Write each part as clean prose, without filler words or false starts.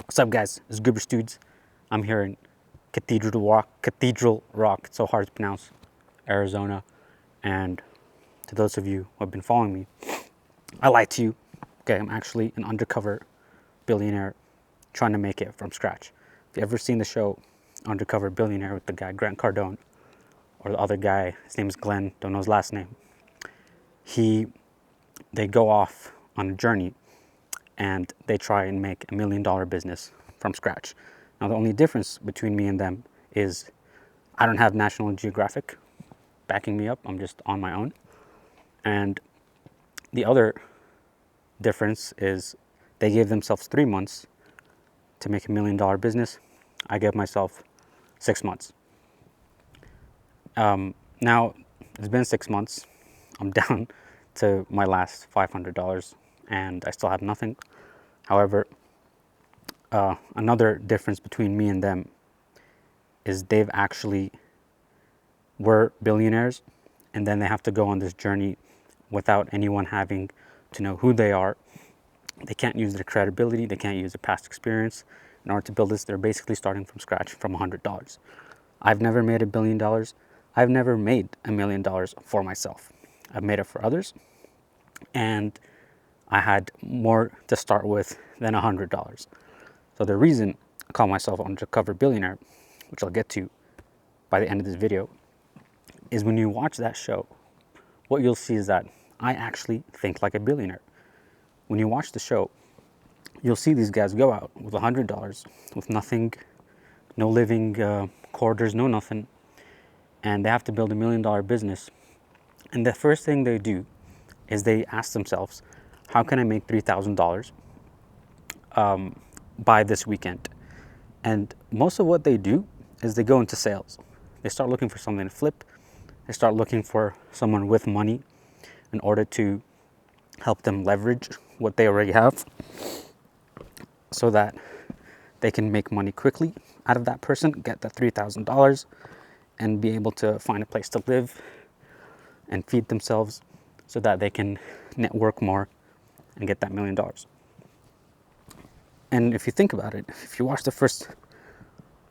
What's up, guys? It's Goober Studes. I'm here in Cathedral Rock, it's so hard to pronounce, Arizona. And to those of you who have been following me, I lied to you. Okay, I'm actually an undercover billionaire trying to make it from scratch. If you ever seen the show Undercover Billionaire with the guy Grant Cardone, or the other guy, his name is Glenn, don't know his last name. They go off on a journey and they try and make $1 million business from scratch. Now, the only difference between me and them is I don't have National Geographic backing me up. I'm just on my own. And the other difference is they gave themselves 3 months to make $1 million business. I gave myself 6 months. Now, it's been 6 months. I'm down to my last $500 and I still have nothing. However, another difference between me and them is they've actually were billionaires, and then they have to go on this journey without anyone having to know who they are. They can't use their credibility, they can't use their past experience. In order to build this, they're basically starting from scratch from $100. I've never made $1 billion. I've never made $1 million for myself. I've made it for others, and I had more to start with than $100. So the reason I call myself Undercover Billionaire, which I'll get to by the end of this video, is when you watch that show, what you'll see is that I actually think like a billionaire. When you watch the show, you'll see these guys go out with $100, with nothing, no living quarters, no nothing, and they have to build $1 million business. And the first thing they do is they ask themselves, how can I make $3,000 by this weekend? And most of what they do is they go into sales. They start looking for something to flip. They start looking for someone with money in order to help them leverage what they already have so that they can make money quickly out of that person, get that $3,000 and be able to find a place to live and feed themselves so that they can network more and get that $1 million. And if you think about it, if you watch the first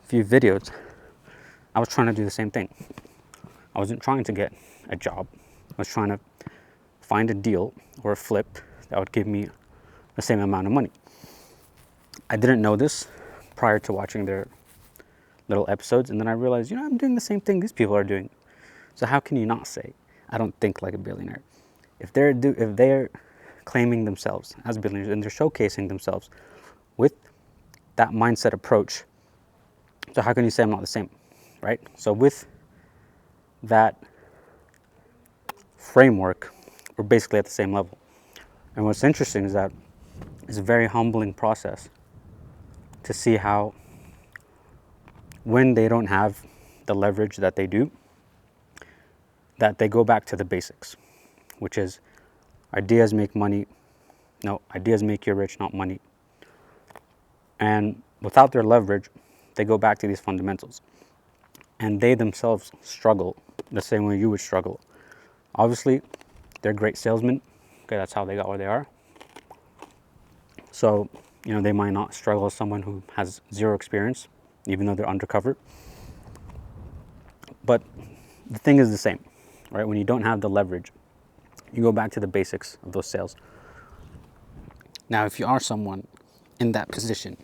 few videos, I was trying to do the same thing. I wasn't trying to get a job. I was trying to find a deal or a flip that would give me the same amount of money. I didn't know this prior to watching their little episodes, and then I realized, I'm doing the same thing these people are doing. So how can you not say, I don't think like a billionaire? If they're claiming themselves as billionaires and they're showcasing themselves with that mindset approach, so how can you say I'm not the same, right? So with that framework, we're basically at the same level. And what's interesting is that it's a very humbling process to see how when they don't have the leverage that they do, that they go back to the basics, which is ideas make money. No, ideas make you rich, not money. And without their leverage, they go back to these fundamentals. And they themselves struggle the same way you would struggle. Obviously, they're great salesmen. Okay, that's how they got where they are. So, they might not struggle as someone who has zero experience, even though they're undercover. But the thing is the same, right? When you don't have the leverage, you go back to the basics of those sales. Now, if you are someone in that position,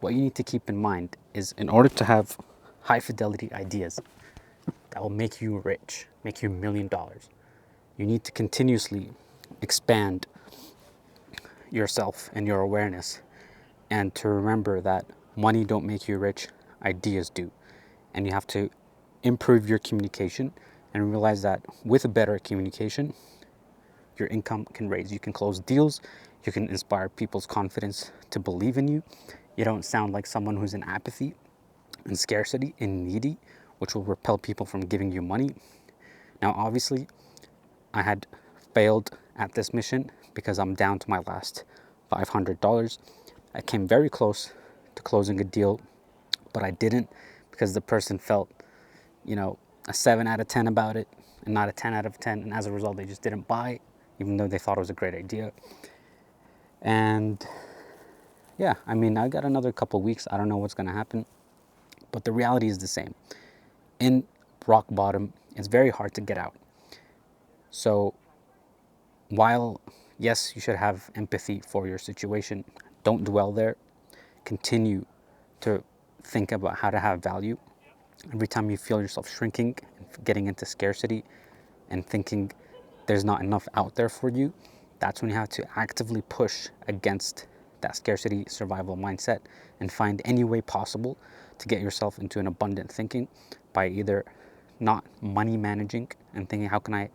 what you need to keep in mind is in order to have high fidelity ideas that will make you rich, make you $1 million, you need to continuously expand yourself and your awareness, and to remember that money don't make you rich, ideas do. And you have to improve your communication and realize that with a better communication, your income can raise. You can close deals, you can inspire people's confidence to believe in you. You don't sound like someone who's in apathy and scarcity and needy, which will repel people from giving you money. Now, obviously, I had failed at this mission because I'm down to my last $500. I came very close to closing a deal, but I didn't because the person felt, a 7 out of 10 about it and not a 10 out of 10. And as a result, they just didn't buy, even though they thought it was a great idea. And yeah, I mean, I got another couple weeks. I don't know what's going to happen, but the reality is the same. In rock bottom, it's very hard to get out. So, while yes, you should have empathy for your situation, don't dwell there. Continue to think about how to have value. Every time you feel yourself shrinking and getting into scarcity and thinking there's not enough out there for you, that's when you have to actively push against that scarcity survival mindset and find any way possible to get yourself into an abundant thinking by either not money managing and thinking, how can I,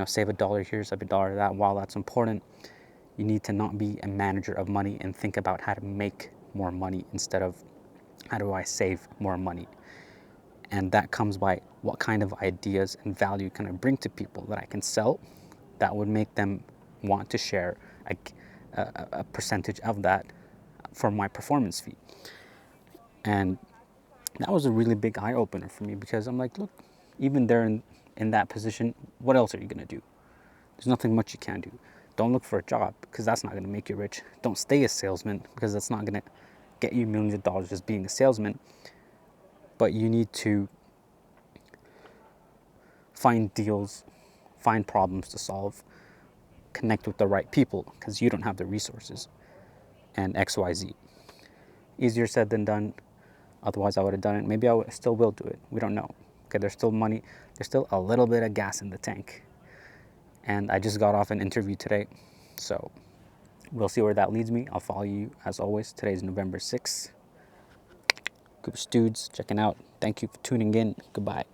save a dollar here, save a dollar that. While that's important, you need to not be a manager of money and think about how to make more money instead of how do I save more money. And that comes by what kind of ideas and value can I bring to people that I can sell that would make them want to share a percentage of that for my performance fee. And that was a really big eye opener for me, because I'm like, look, even there in that position, what else are you going to do? There's nothing much you can do. Don't look for a job, because that's not going to make you rich. Don't stay a salesman, because that's not going to get you millions of dollars just being a salesman. But you need to find deals, find problems to solve, connect with the right people, because you don't have the resources, and XYZ. Easier said than done. Otherwise, I would have done it. Maybe still will do it. We don't know. Okay, there's still money. There's still a little bit of gas in the tank. And I just got off an interview today. So we'll see where that leads me. I'll follow you as always. Today's November 6th. Goober Studes checking out. Thank you for tuning in. Goodbye.